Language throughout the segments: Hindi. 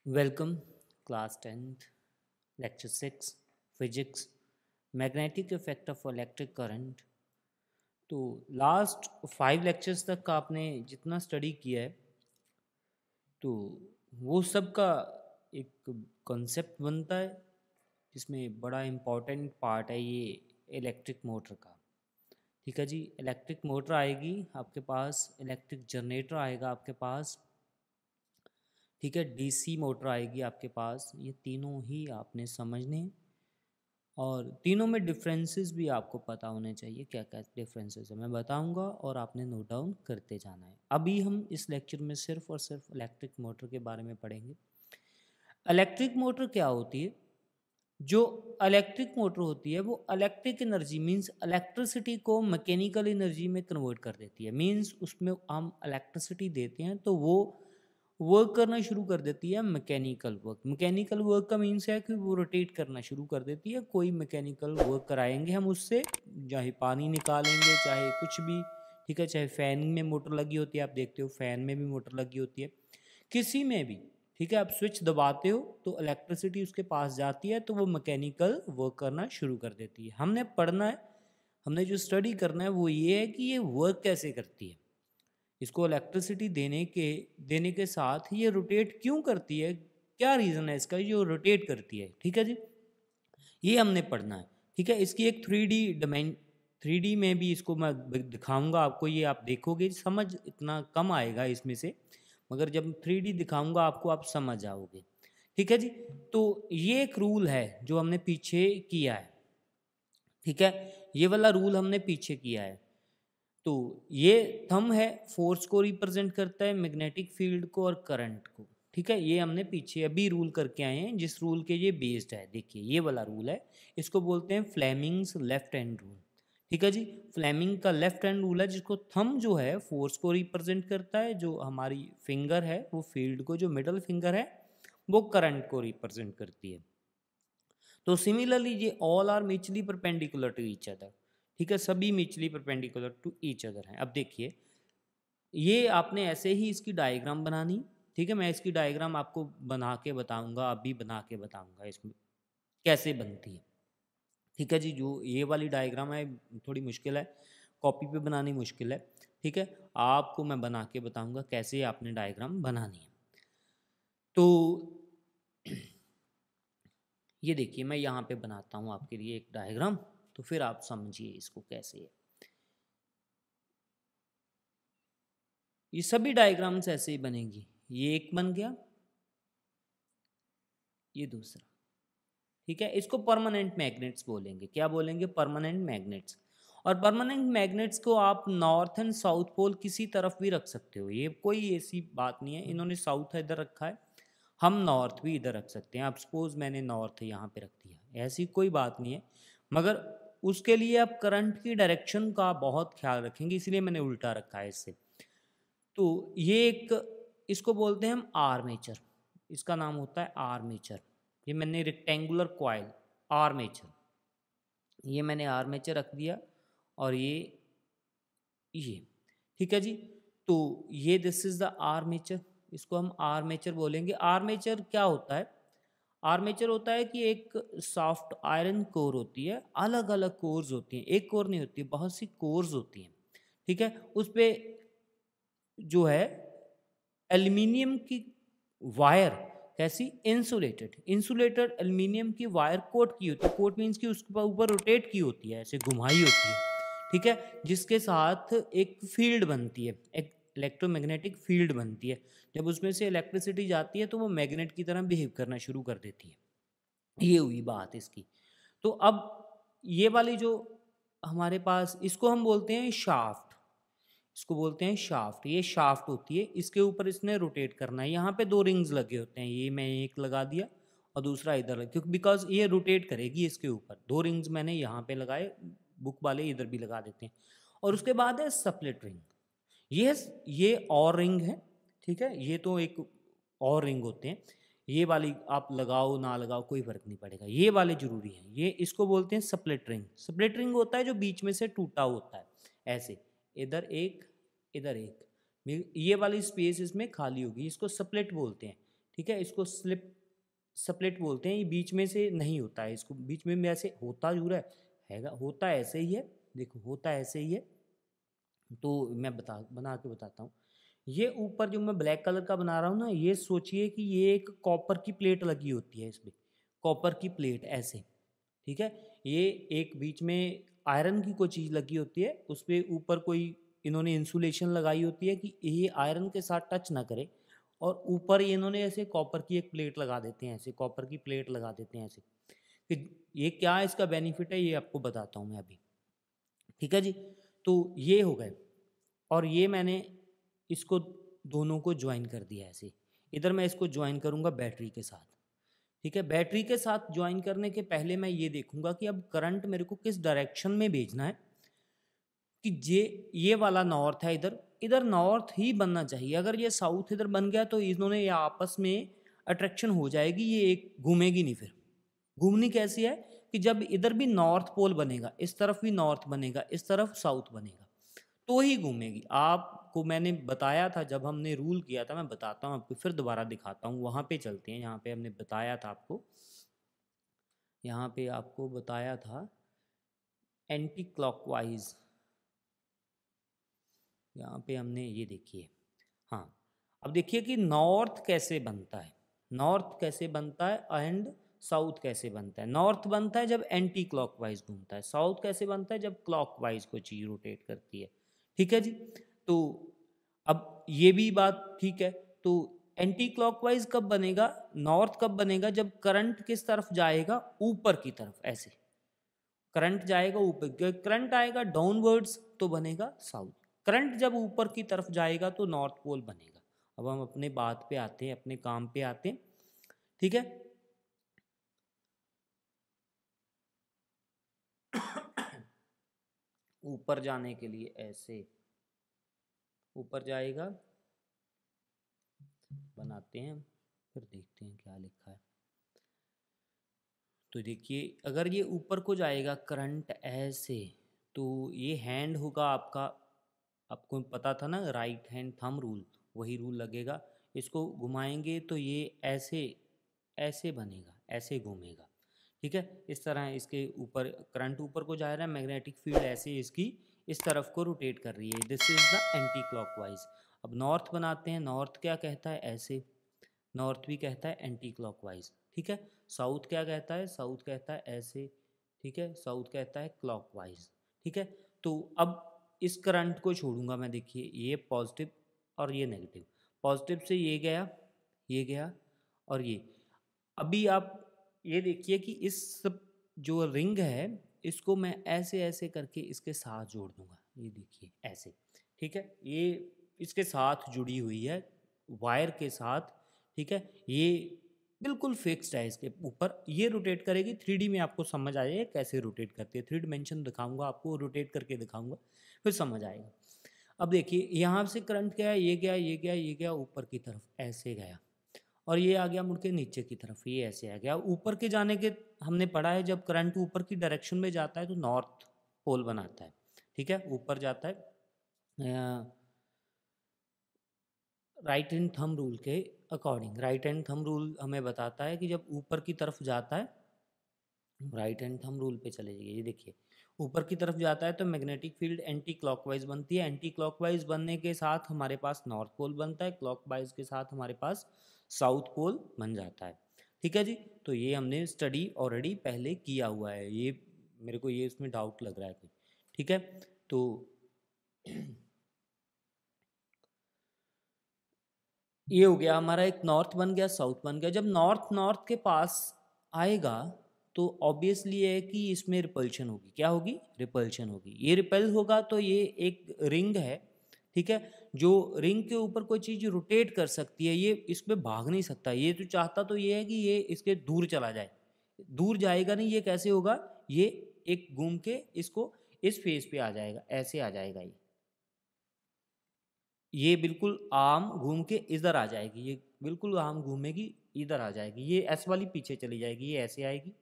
Welcome, class 10th, lecture 6, physics, magnetic effect of electric current। तो लास्ट 5 लेक्चर्स तक आपने जितना स्टडी किया है तो वो सब का एक कॉन्सेप्ट बनता है जिसमें बड़ा इम्पॉर्टेंट पार्ट है ये इलेक्ट्रिक मोटर का। ठीक है जी, इलेक्ट्रिक मोटर आएगी आपके पास, इलेक्ट्रिक जनरेटर आएगा आपके पास, ठीक है, डीसी मोटर आएगी आपके पास। ये तीनों ही आपने समझने हैं और तीनों में डिफरेंसेस भी आपको पता होने चाहिए। क्या क्या डिफरेंसेस है मैं बताऊंगा और आपने नोट डाउन करते जाना है। अभी हम इस लेक्चर में सिर्फ और सिर्फ इलेक्ट्रिक मोटर के बारे में पढ़ेंगे। इलेक्ट्रिक मोटर क्या होती है? जो इलेक्ट्रिक मोटर होती है वो इलेक्ट्रिक एनर्जी मींस इलेक्ट्रिसिटी को मैकेनिकल एनर्जी में कन्वर्ट कर देती है। मींस उसमें हम इलेक्ट्रिसिटी देते हैं तो वो वर्क करना शुरू कर देती है मैकेनिकल वर्क। मैकेनिकल वर्क का मीन्स है कि वो रोटेट करना शुरू कर देती है। कोई मैकेनिकल वर्क कराएंगे हम उससे, चाहे पानी निकालेंगे चाहे कुछ भी, ठीक है, चाहे फैन में मोटर लगी होती है, आप देखते हो फैन में भी मोटर लगी होती है, किसी में भी, ठीक है, आप स्विच दबाते हो तो इलेक्ट्रिसिटी उसके पास जाती है तो वो मैकेनिकल वर्क करना शुरू कर देती है। हमने पढ़ना है, हमने जो स्टडी करना है वो ये है कि ये वर्क कैसे करती है, इसको इलेक्ट्रिसिटी देने के साथ ये रोटेट क्यों करती है, क्या रीज़न है इसका जो रोटेट करती है। ठीक है जी, ये हमने पढ़ना है। ठीक है, इसकी एक 3D में भी इसको मैं दिखाऊंगा आपको, ये आप देखोगे समझ इतना कम आएगा इसमें से, मगर जब 3D दिखाऊंगा आपको आप समझ आओगे। ठीक है जी, तो ये एक रूल है जो हमने पीछे किया है। ठीक है, ये वाला रूल हमने पीछे किया है। तो ये थंब है, फोर्स को रिप्रेजेंट करता है, मैग्नेटिक फील्ड को और करंट को। ठीक है, ये हमने पीछे अभी रूल करके आए हैं जिस रूल के ये बेस्ड है। देखिए ये वाला रूल है, इसको बोलते हैं फ्लेमिंग्स लेफ्ट हैंड रूल। ठीक है जी, फ्लेमिंग का लेफ्ट हैंड रूल है जिसको थंब जो है फोर्स को रिप्रेजेंट करता है, जो हमारी फिंगर है वो फील्ड को, जो मिडल फिंगर है वो करंट को रिप्रेजेंट करती है। तो सिमिलरली ये all are mutually perpendicular to each other. ठीक है, सभी mutually perpendicular to each other हैं। अब देखिए ये आपने ऐसे ही इसकी डायग्राम बनानी। ठीक है, मैं इसकी डायग्राम आपको बना के बताऊंगा, अभी बना के बताऊंगा इसमें कैसे बनती है। ठीक है जी, जो ये वाली डायग्राम है थोड़ी मुश्किल है, कॉपी पे बनानी मुश्किल है। ठीक है, आपको मैं बना के बताऊंगा कैसे आपने डायग्राम बनानी है। तो ये देखिए मैं यहाँ पे बनाता हूँ आपके लिए एक डायग्राम, तो फिर आप समझिए इसको कैसे है। ये सभी डायग्राम्स ऐसे ही बनेंगी। ये एक बन गया, ये दूसरा। ठीक है, इसको परमानेंट मैग्नेट्स बोलेंगे। क्या बोलेंगे? Permanent magnets. और परमानेंट मैग्नेट्स को आप नॉर्थ एंड साउथ पोल किसी तरफ भी रख सकते हो, ये कोई ऐसी बात नहीं है। इन्होंने साउथ इधर रखा है, हम नॉर्थ भी इधर रख सकते हैं। आप सपोज मैंने नॉर्थ यहाँ पे रख दिया, ऐसी कोई बात नहीं है, मगर उसके लिए आप करंट की डायरेक्शन का बहुत ख्याल रखेंगे, इसलिए मैंने उल्टा रखा है इससे। तो ये एक, इसको बोलते हैं हम आर्मेचर, इसका नाम होता है आर्मेचर। ये मैंने रेक्टेंगुलर कॉइल आर्मेचर, ये मैंने आर्मेचर रख दिया। और ये ठीक है जी, तो ये दिस इज द आर्मेचर, इसको हम आर्मेचर बोलेंगे। आर्मेचर क्या होता है? आर्मेचर होता है कि एक सॉफ्ट आयरन कोर होती है, अलग अलग कोर्स होती हैं, एक कोर नहीं होती, बहुत सी कोर्स होती हैं। ठीक है, उस पे जो है एल्यूमिनियम की वायर, कैसी? इंसुलेटेड, इंसुलेटेड एल्यूमिनियम की वायर कोट की होती है। कोट मीन्स कि उसके ऊपर रोटेट की होती है, ऐसे घुमाई होती है। ठीक है, जिसके साथ एक फील्ड बनती है, एक इलेक्ट्रोमैग्नेटिक फील्ड बनती है। जब उसमें से इलेक्ट्रिसिटी जाती है तो वो मैग्नेट की तरह बिहेव करना शुरू कर देती है। ये हुई बात इसकी। तो अब ये वाली जो हमारे पास, इसको हम बोलते हैं शाफ्ट, इसको बोलते हैं शाफ्ट। ये शाफ्ट होती है, इसके ऊपर इसने रोटेट करना है। यहाँ पे दो रिंग्स लगे होते हैं, ये मैं एक लगा दिया और दूसरा इधर, क्योंकि बिकॉज ये रोटेट करेगी इसके ऊपर। दो रिंग्स मैंने यहाँ पे लगाए, बुक वाले इधर भी लगा देते हैं। और उसके बाद है स्प्लिट रिंग, ये और रिंग है। ठीक है, ये तो एक और रिंग होते हैं, ये वाली आप लगाओ ना लगाओ कोई फर्क नहीं पड़ेगा, ये वाले जरूरी हैं। ये इसको बोलते हैं स्प्लिट रिंग। स्प्लिट रिंग होता है जो बीच में से टूटा होता है, ऐसे इधर एक इधर एक, ये वाली स्पेस इसमें खाली होगी, इसको स्प्लिट बोलते हैं। ठीक है, इसको स्लिप स्प्लिट बोलते हैं। ये बीच में से नहीं होता है, इसको बीच में ऐसे होता जरूर हैगा, होता ऐसे ही है, देखो होता ऐसे ही है। तो मैं बना के बताता हूँ। ये ऊपर जो मैं ब्लैक कलर का बना रहा हूँ ना, ये सोचिए कि ये एक कॉपर की प्लेट लगी होती है इसमें, कॉपर की प्लेट ऐसे, ठीक है। ये एक बीच में आयरन की कोई चीज़ लगी होती है, उस पर ऊपर कोई इन्होंने इंसुलेशन लगाई होती है कि ये आयरन के साथ टच ना करे, और ऊपर ये इन्होंने ऐसे कॉपर की एक प्लेट लगा देते हैं, ऐसे कॉपर की प्लेट लगा देते हैं ऐसे। कि ये क्या इसका बेनिफिट है ये आपको बताता हूँ मैं अभी, ठीक है जी। तो ये हो गए, और ये मैंने इसको दोनों को ज्वाइन कर दिया ऐसे। इधर मैं इसको ज्वाइन करूँगा बैटरी के साथ, ठीक है। बैटरी के साथ ज्वाइन करने के पहले मैं ये देखूंगा कि अब करंट मेरे को किस डायरेक्शन में भेजना है, कि ये वाला नॉर्थ है, इधर इधर नॉर्थ ही बनना चाहिए। अगर ये साउथ इधर बन गया तो इन्होंने ये आपस में अट्रैक्शन हो जाएगी, ये एक घूमेगी नहीं। फिर घूमनी कैसी है कि जब इधर भी नॉर्थ पोल बनेगा, इस तरफ भी नॉर्थ बनेगा, इस तरफ साउथ बनेगा, तो ही घूमेगी। आपको मैंने बताया था जब हमने रूल किया था, मैं बताता हूँ आपको, फिर दोबारा दिखाता हूँ। वहाँ पे चलते हैं, यहाँ पे हमने बताया था आपको, यहाँ पे आपको बताया था एंटी क्लॉकवाइज। यहाँ पे हमने ये देखिए, हाँ अब देखिए कि नॉर्थ कैसे बनता है, नॉर्थ कैसे बनता है एंड साउथ कैसे बनता है। नॉर्थ बनता है जब एंटी क्लॉकवाइज घूमता है, साउथ कैसे बनता है जब क्लॉकवाइज को चीज रोटेट करती है, ठीक है जी। तो अब ये भी बात ठीक है। तो एंटी क्लॉकवाइज कब बनेगा, नॉर्थ कब बनेगा, जब करंट किस तरफ जाएगा, ऊपर की तरफ ऐसे करंट जाएगा ऊपर, करंट आएगा डाउनवर्ड्स तो बनेगा साउथ। करंट जब ऊपर की तरफ जाएगा तो नॉर्थ पोल बनेगा। अब हम अपने बात पे आते हैं, अपने काम पे आते हैं, ठीक है। ऊपर जाने के लिए ऐसे ऊपर जाएगा, बनाते हैं फिर देखते हैं क्या लिखा है। तो देखिए अगर ये ऊपर को जाएगा करंट ऐसे, तो ये हैंड होगा आपका, आपको पता था ना राइट हैंड थंब रूल, वही रूल लगेगा। इसको घुमाएंगे तो ये ऐसे ऐसे बनेगा, ऐसे घूमेगा, ठीक है। इस तरह इसके ऊपर करंट ऊपर को जा रहा है, मैग्नेटिक फील्ड ऐसे इसकी इस तरफ को रोटेट कर रही है। This is the anti clockwise. अब नॉर्थ बनाते हैं, नॉर्थ क्या कहता है ऐसे, नॉर्थ भी कहता है एंटी क्लॉकवाइज, ठीक है। साउथ क्या कहता है, साउथ कहता है ऐसे, ठीक है, साउथ कहता है क्लॉकवाइज, ठीक है। तो अब इस करंट को छोड़ूंगा मैं, देखिए ये पॉजिटिव और ये नेगेटिव, पॉजिटिव से ये गया और ये। अभी आप ये देखिए कि इस जो रिंग है इसको मैं ऐसे ऐसे करके इसके साथ जोड़ दूंगा, ये देखिए ऐसे, ठीक है। ये इसके साथ जुड़ी हुई है वायर के साथ, ठीक है। ये बिल्कुल फिक्स्ड है, इसके ऊपर ये रोटेट करेगी। 3D में आपको समझ आएगा कैसे रोटेट करती है, 3 डिमेंशन दिखाऊंगा आपको, रोटेट करके दिखाऊंगा, फिर समझ आएगा। अब देखिए यहाँ से करंट गया, ये गया, ये गया, ये गया ऊपर की तरफ ऐसे गया, और ये आ गया मुड़ के नीचे की तरफ, ये ऐसे आ गया। ऊपर के जाने के हमने पढ़ा है जब करंट ऊपर की डायरेक्शन में जाता है तो नॉर्थ पोल बनाता है, ठीक है, ऊपर जाता है। राइट हैंड थंब रूल के according, right hand thumb rule हमें बताता है कि जब ऊपर की तरफ जाता है, राइट हैंड थंब रूल पे चले जाइए, ये देखिए ऊपर की तरफ जाता है तो मैग्नेटिक फील्ड एंटी क्लॉकवाइज बनती है। एंटी क्लॉकवाइज बनने के साथ हमारे पास नॉर्थ पोल बनता है, क्लॉकवाइज के साथ हमारे पास साउथ पोल बन जाता है, ठीक है जी। तो ये हमने स्टडी ऑलरेडी पहले किया हुआ है, ये मेरे को ये इसमें डाउट लग रहा है कोई, ठीक है। तो ये हो गया हमारा, एक नॉर्थ बन गया, साउथ बन गया। जब नॉर्थ नॉर्थ के पास आएगा तो ऑब्वियसली है कि इसमें रिपल्शन होगी, क्या होगी, रिपल्शन होगी। ये रिपेल होगा तो ये एक रिंग है, ठीक है, जो रिंग के ऊपर कोई चीज़ रोटेट कर सकती है, ये इसमें भाग नहीं सकता। ये तो चाहता तो ये है कि ये इसके दूर चला जाए, दूर जाएगा नहीं। ये कैसे होगा, ये एक घूम के इसको इस फेस पे आ जाएगा, ऐसे आ जाएगा ये बिल्कुल आम घूम के इधर आ जाएगी, ये बिल्कुल आम घूमेगी इधर आ जाएगी, ये एस वाली पीछे चली जाएगी, ये ऐसे आएगी,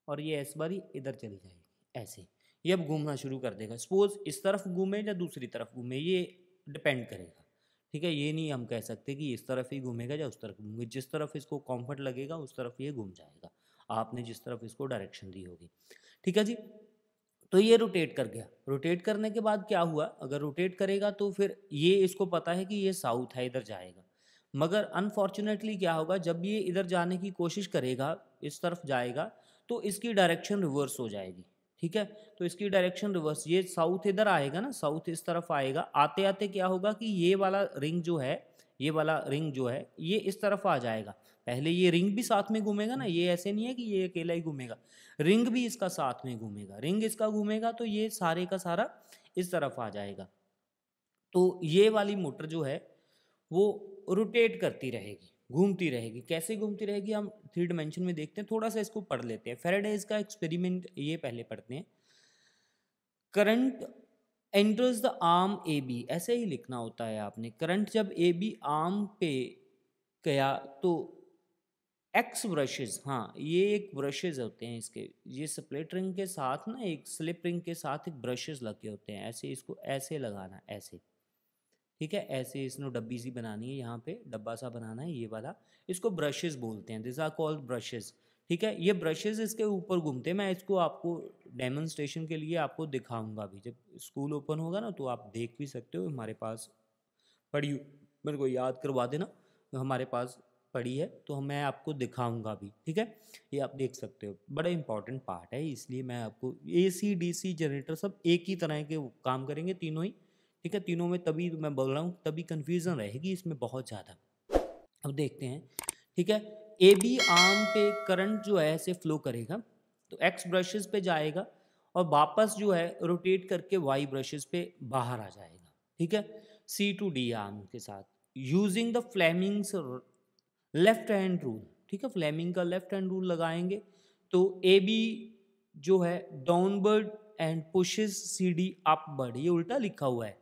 और ये एस वाली इधर चली जाएगी ऐसे। ये अब घूमना शुरू कर देगा, सपोज इस तरफ घूमे या दूसरी तरफ घूमे, ये डिपेंड करेगा, ठीक है, ये नहीं हम कह सकते कि इस तरफ ही घूमेगा या उस तरफ घूमेगा, जिस तरफ इसको कंफर्ट लगेगा उस तरफ ये घूम जाएगा, आपने जिस तरफ इसको डायरेक्शन दी होगी। ठीक है जी। तो ये रोटेट कर गया, रोटेट करने के बाद क्या हुआ, अगर रोटेट करेगा तो फिर ये इसको पता है कि ये साउथ है, इधर जाएगा। मगर अनफॉर्चुनेटली क्या होगा, जब ये इधर जाने की कोशिश करेगा, इस तरफ जाएगा, तो इसकी डायरेक्शन रिवर्स हो जाएगी। ठीक है, तो इसकी डायरेक्शन रिवर्स, ये साउथ इधर आएगा ना, साउथ इस तरफ आएगा, आते आते क्या होगा कि ये वाला रिंग जो है, ये वाला रिंग जो है ये इस तरफ आ जाएगा। पहले ये रिंग भी साथ में घूमेगा ना, ये ऐसे नहीं है कि ये अकेला ही घूमेगा, रिंग भी इसका साथ में घूमेगा, रिंग इसका घूमेगा तो ये सारे का सारा इस तरफ आ जाएगा। तो ये वाली मोटर जो है वो रोटेट करती रहेगी, घूमती रहेगी। कैसे घूमती रहेगी हम थ्री डिमेंशन में देखते हैं, थोड़ा सा इसको पढ़ लेते हैं। फेराडेज का एक्सपेरिमेंट ये पहले पढ़ते हैं। Current enters the arm A B, ऐसे ही लिखना होता है आपने। करंट जब ए बी आर्म पे गया तो एक्स ब्रशेज, हाँ ये एक ब्रशेज होते हैं इसके, ये स्प्लिट रिंग के साथ ना एक स्लिप रिंग के साथ एक ब्रशेज लगे होते हैं, ऐसे इसको ऐसे लगाना, ऐसे। ठीक है, ऐसे इसने डब्बी सी बनानी है, यहाँ पे डब्बा सा बनाना है, ये वाला इसको ब्रशेज बोलते हैं, दिस आर कॉल्ड ब्रशेज। ठीक है, ये ब्रशेज इसके ऊपर घूमते हैं। मैं इसको आपको डेमोन्स्ट्रेशन के लिए आपको दिखाऊंगा भी, जब स्कूल ओपन होगा ना तो आप देख भी सकते हो, हमारे पास पड़ी, मेरे को याद करवा देना, तो हमारे पास पड़ी है तो मैं आपको दिखाऊंगा भी। ठीक है, ये आप देख सकते हो, बड़ा इंपॉर्टेंट पार्ट है, इसलिए मैं आपको AC DC जनरेटर सब एक ही तरह के काम करेंगे तीनों ही। ठीक है, तीनों में तभी मैं बोल रहा हूँ, तभी कन्फ्यूज़न रहेगी इसमें बहुत ज़्यादा। अब देखते हैं। ठीक है, ए बी आर्म पे करंट जो है ऐसे फ्लो करेगा, तो एक्स ब्रशेस पे जाएगा और वापस जो है रोटेट करके वाई ब्रशेस पे बाहर आ जाएगा। ठीक है, C to D आर्म के साथ using the Fleming's left hand rule. ठीक है, फ्लेमिंग का लेफ्ट हैंड रूल लगाएंगे तो ए बी जो है downward and pushes CD upward, ये उल्टा लिखा हुआ है,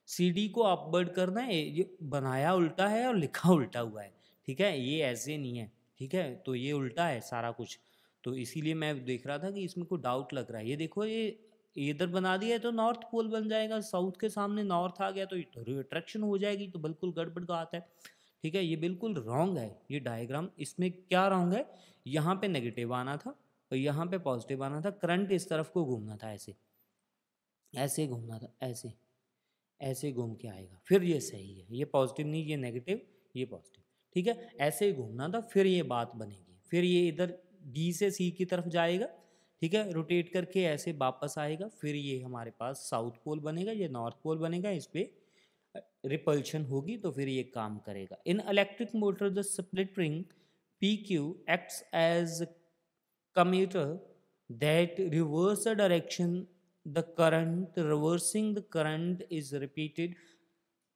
CD को अपवर्ड करना है, ये बनाया उल्टा है और लिखा उल्टा हुआ है। ठीक है, ये ऐसे नहीं है। ठीक है, तो ये उल्टा है सारा कुछ, तो इसीलिए मैं देख रहा था कि इसमें कोई डाउट लग रहा है। ये देखो, ये इधर बना दिया है तो नॉर्थ पोल बन जाएगा, साउथ के सामने नॉर्थ आ गया तो रिट्रैक्शन हो जाएगी, तो बिल्कुल गड़बड़ का आता है। ठीक है, ये बिल्कुल रॉन्ग है ये डायग्राम। इसमें क्या रॉन्ग है, यहाँ पे नेगेटिव आना था और यहाँ पे पॉजिटिव आना था, करंट इस तरफ को घूमना था, ऐसे ऐसे घूमना था, ऐसे ऐसे घूम के आएगा, फिर ये सही है, ये पॉजिटिव नहीं, ये नेगेटिव, ये पॉजिटिव। ठीक है, ऐसे ही घूमना था, फिर ये बात बनेगी, फिर ये इधर D से C की तरफ जाएगा। ठीक है, रोटेट करके ऐसे वापस आएगा, फिर ये हमारे पास साउथ पोल बनेगा, ये नॉर्थ पोल बनेगा, इस पर रिपल्शन होगी तो फिर ये काम करेगा। इन electric motor the split ring PQ acts as commutator that reverse the direction the current, reversing the current is repeated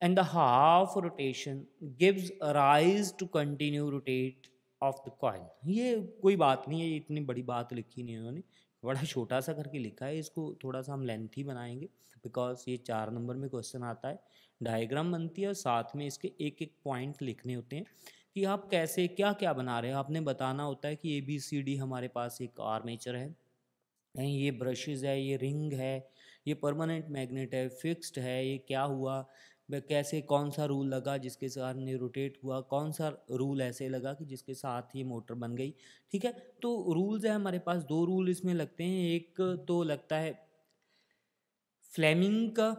and the half rotation gives rise to continue rotate of the coil। ये कोई बात नहीं है, ये इतनी बड़ी बात लिखी नहीं है उन्होंने, बड़ा छोटा सा करके लिखा है, इसको थोड़ा सा हम लेंथी बनाएंगे बिकॉज ये 4 नंबर में क्वेश्चन आता है। डायग्राम बनती है और साथ में इसके एक एक पॉइंट लिखने होते हैं कि आप कैसे क्या क्या बना रहे हो, आपने बताना होता है कि ABCD हमारे पास एक आर्मेचर है, ये ब्रशेज है, ये रिंग है, ये परमानेंट मैग्नेट है, फिक्स्ड है, ये क्या हुआ, कैसे कौन सा रूल लगा जिसके कारण ये रोटेट हुआ, कौन सा रूल ऐसे लगा कि जिसके साथ ये मोटर बन गई। ठीक है, तो रूल्स है हमारे पास, 2 रूल इसमें लगते हैं। एक तो लगता है फ्लेमिंग का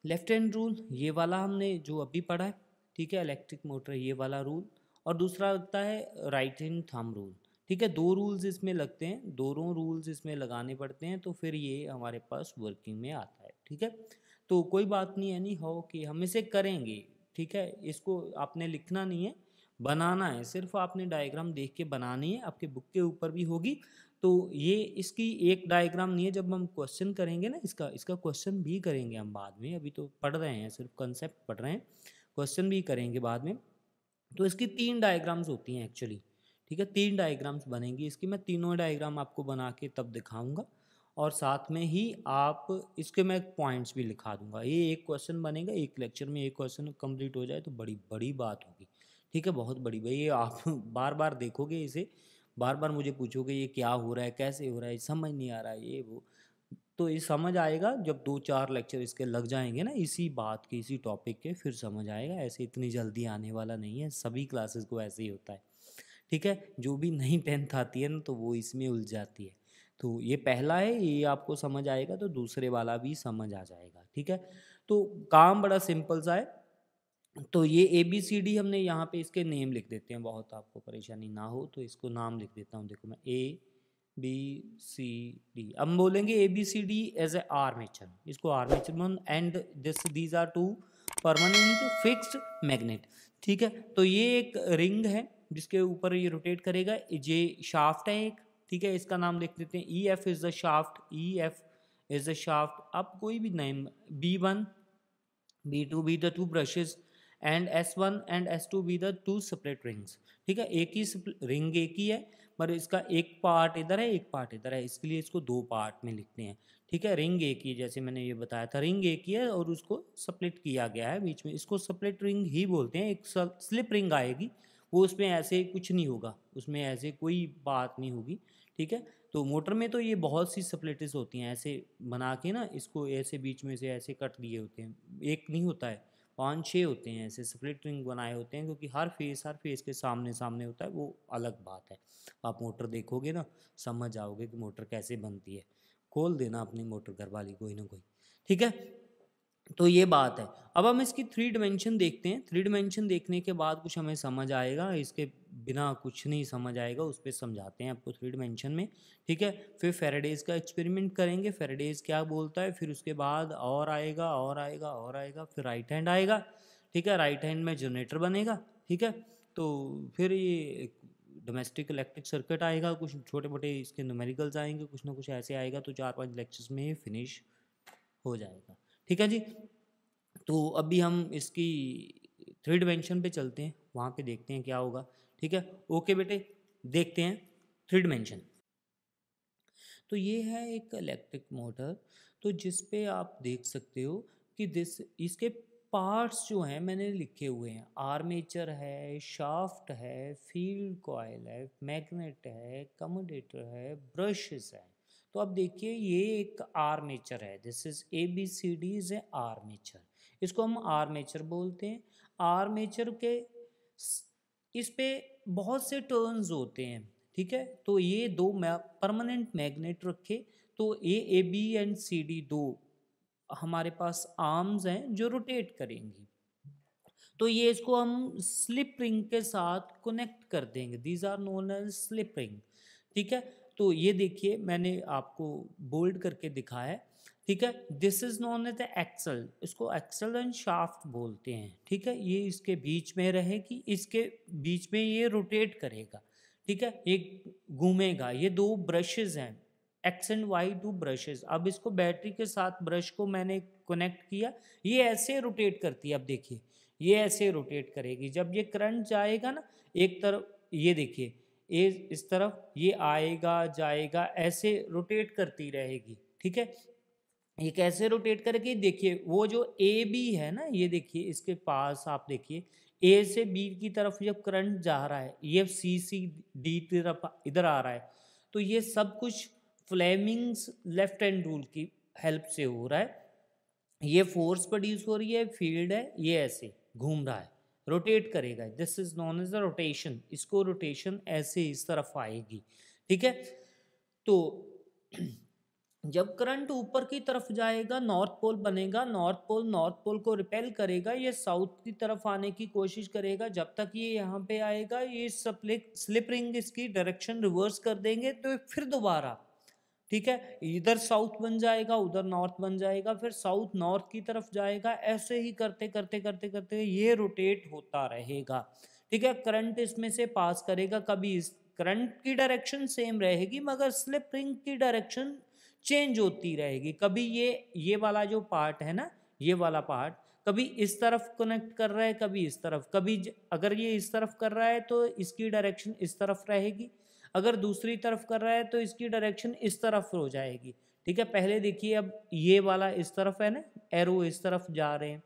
लेफ्ट हैंड रूल, ये वाला हमने जो अभी पढ़ा है। ठीक है, इलेक्ट्रिक मोटर ये वाला रूल, और दूसरा लगता है राइट हैंड थंब रूल। ठीक है, 2 रूल्स इसमें लगते हैं, दोनों रूल्स इसमें लगाने पड़ते हैं तो फिर ये हमारे पास वर्किंग में आता है। ठीक है, तो कोई बात नहीं, यानी हो कि हम इसे करेंगे। ठीक है, इसको आपने लिखना नहीं है, बनाना है, सिर्फ आपने डायग्राम देख के बनानी है, आपके बुक के ऊपर भी होगी। तो ये इसकी एक डायग्राम नहीं है, जब हम क्वेश्चन करेंगे ना इसका इसका क्वेश्चन भी करेंगे हम बाद में, अभी तो पढ़ रहे हैं, सिर्फ कंसेप्ट पढ़ रहे हैं, क्वेश्चन भी करेंगे बाद में। तो इसकी 3 डायग्राम्स होती हैं एक्चुअली। ठीक है, 3 डायग्राम्स बनेंगी इसकी, मैं तीनों डायग्राम आपको बना के तब दिखाऊंगा और साथ में ही आप इसके मैं पॉइंट्स भी लिखा दूंगा। ये एक क्वेश्चन बनेगा, एक लेक्चर में एक क्वेश्चन कंप्लीट हो जाए तो बड़ी बड़ी बात होगी। ठीक है, बहुत बड़ी भाई, ये आप बार बार देखोगे इसे, बार बार मुझे पूछोगे ये क्या हो रहा है, कैसे हो रहा है, समझ नहीं आ रहा है, ये वो, तो ये समझ आएगा जब 2-4 लेक्चर इसके लग जाएंगे ना इसी बात के, इसी टॉपिक के, फिर समझ आएगा। ऐसे इतनी जल्दी आने वाला नहीं है, सभी क्लासेस को ऐसे ही होता है। ठीक है, जो भी नई 10th आती है ना तो वो इसमें उलझ जाती है। तो ये पहला है, ये आपको समझ आएगा तो दूसरे वाला भी समझ आ जाएगा। ठीक है, तो काम बड़ा सिंपल सा है। तो ये ABCD हमने यहाँ पे इसके नेम लिख देते हैं, बहुत आपको परेशानी ना हो तो इसको नाम लिख देता हूँ। देखो मैं ABCD, अब बोलेंगे ABCD एज ए आर्मेचर, इसको आर्मेचर मान, and these are two permanent fixed magnet. ठीक है, तो ये एक रिंग है जिसके ऊपर ये रोटेट करेगा, ये शाफ्ट है एक। ठीक है, इसका नाम लिख देते हैं EF is the shaft, EF is the shaft. अब कोई भी name, B1 B2 be the two brushes and S1 and S2 be the two separate rings। ठीक है, एक ही रिंग एक ही है, पर इसका एक पार्ट इधर है एक पार्ट इधर है, इसके लिए इसको दो पार्ट में लिखते हैं। ठीक है, रिंग एक ही, जैसे मैंने ये बताया था रिंग एक ही है और उसको स्प्लिट किया गया है बीच में, इसको स्प्लिट रिंग ही बोलते हैं। एक स्लिप रिंग आएगी, वो उसमें ऐसे कुछ नहीं होगा, उसमें ऐसे कोई बात नहीं होगी। ठीक है, तो मोटर में तो ये बहुत सी स्प्लिटिस होती हैं, ऐसे बना के ना इसको ऐसे बीच में से ऐसे कट दिए होते हैं, एक नहीं होता है 5-6 होते हैं ऐसे स्प्लिट रिंग बनाए होते हैं, क्योंकि हर फेस के सामने सामने होता है, वो अलग बात है। आप मोटर देखोगे ना समझ आओगे कि मोटर कैसे बनती है, खोल देना अपनी मोटर घर वाली कोई ना कोई। ठीक है, तो ये बात है। अब हम इसकी 3 डिमेंशन देखते हैं। 3 डिमेंशन देखने के बाद कुछ हमें समझ आएगा, इसके बिना कुछ नहीं समझ आएगा, उस पर समझाते हैं आपको 3 डिमेंशन में। ठीक है, फिर फेराडेज का एक्सपेरिमेंट करेंगे, फेराडेज क्या बोलता है, फिर उसके बाद और आएगा और आएगा और आएगा, फिर राइट हैंड आएगा। ठीक है, राइट हैंड में जनरेटर बनेगा। ठीक है, तो फिर ये डोमेस्टिक इलेक्ट्रिक सर्किट आएगा, कुछ छोटे मोटे इसके न्यूमेरिकल्स आएंगे, कुछ ना कुछ ऐसे आएगा, तो 4-5 लेक्चर्स में फिनिश हो जाएगा। ठीक है जी, तो अभी हम इसकी 3 डिमेंशन पे चलते हैं, वहाँ पे देखते हैं क्या होगा। ठीक है, ओके बेटे, देखते हैं 3 डिमेंशन। तो ये है एक इलेक्ट्रिक मोटर, तो जिस पे आप देख सकते हो कि इसके पार्ट्स जो हैं मैंने लिखे हुए हैं, आर्मेचर है, शाफ्ट है, फील्ड कॉइल है, मैग्नेट है, कम्यूटेटर है, ब्रशेस है। तो अब देखिए ये एक आर्मेचर है, this is ABCD is a armature, इसको हम आर्मेचर बोलते हैं। आर्मेचर के इस पे बहुत से टर्न्स होते हैं। ठीक है, तो ये दो परमानेंट मैग्नेट रखे, तो AB एंड CD दो हमारे पास आर्म्स हैं जो रोटेट करेंगी, तो ये इसको हम स्लिप रिंग के साथ कनेक्ट कर देंगे, these are known as slip ring. ठीक है, तो ये देखिए मैंने आपको बोल्ड करके दिखाया है। ठीक है, this is known as axle, इसको एक्सल एंड शाफ्ट बोलते हैं। ठीक है, ये इसके बीच में रहेगी, इसके बीच में ये रोटेट करेगा। ठीक है, ये घूमेगा, ये दो ब्रशेज हैं, X and Y two brushes. अब इसको बैटरी के साथ ब्रश को मैंने कनेक्ट किया, ये ऐसे रोटेट करती है। अब देखिए ये ऐसे रोटेट करेगी, जब ये करंट जाएगा ना एक तरफ, ये देखिए ये इस तरफ ये आएगा जाएगा, ऐसे रोटेट करती रहेगी। ठीक है, ये कैसे रोटेट करेगी, देखिए वो जो AB है ना, ये देखिए इसके पास आप देखिए A से B की तरफ जब करंट जा रहा है, ये CCD तरफ इधर आ रहा है, तो ये सब कुछ फ्लेमिंग्स लेफ्ट हैंड रूल की हेल्प से हो रहा है। ये फोर्स प्रोड्यूस हो रही है, फील्ड है, ये ऐसे घूम रहा है, रोटेट करेगा, this is known as the rotation. इसको रोटेशन ऐसे इस तरफ आएगी। ठीक है, तो जब करंट ऊपर की तरफ जाएगा नॉर्थ पोल बनेगा, नॉर्थ पोल को रिपेल करेगा, ये साउथ की तरफ आने की कोशिश करेगा। जब तक ये यहाँ पे आएगा ये स्लिप रिंग इसकी डायरेक्शन रिवर्स कर देंगे, तो फिर दोबारा ठीक है इधर साउथ बन जाएगा, उधर नॉर्थ बन जाएगा, फिर साउथ नॉर्थ की तरफ जाएगा, ऐसे ही करते करते करते करते ये रोटेट होता रहेगा। ठीक है, करंट इसमें से पास करेगा, कभी इस करंट की डायरेक्शन सेम रहेगी मगर स्लिप रिंग की डायरेक्शन चेंज होती रहेगी। कभी ये वाला जो पार्ट है ना, ये वाला पार्ट कभी इस तरफ कनेक्ट कर रहा है, कभी इस तरफ, कभी अगर ये इस तरफ कर रहा है तो इसकी डायरेक्शन इस तरफ रहेगी, अगर दूसरी तरफ कर रहा है तो इसकी डायरेक्शन इस तरफ हो जाएगी। ठीक है, पहले देखिए अब ये वाला इस तरफ है ना, एरो इस तरफ जा रहे हैं,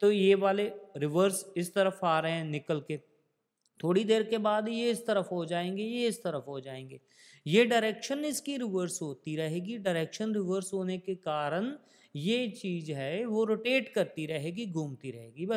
तो ये वाले रिवर्स इस तरफ आ रहे हैं निकल के, थोड़ी देर के बाद ये इस तरफ हो जाएंगे, ये इस तरफ हो जाएंगे। ये डायरेक्शन इसकी रिवर्स होती रहेगी, डायरेक्शन रिवर्स होने के कारण ये चीज़ है वो रोटेट करती रहेगी, घूमती रहेगी, बस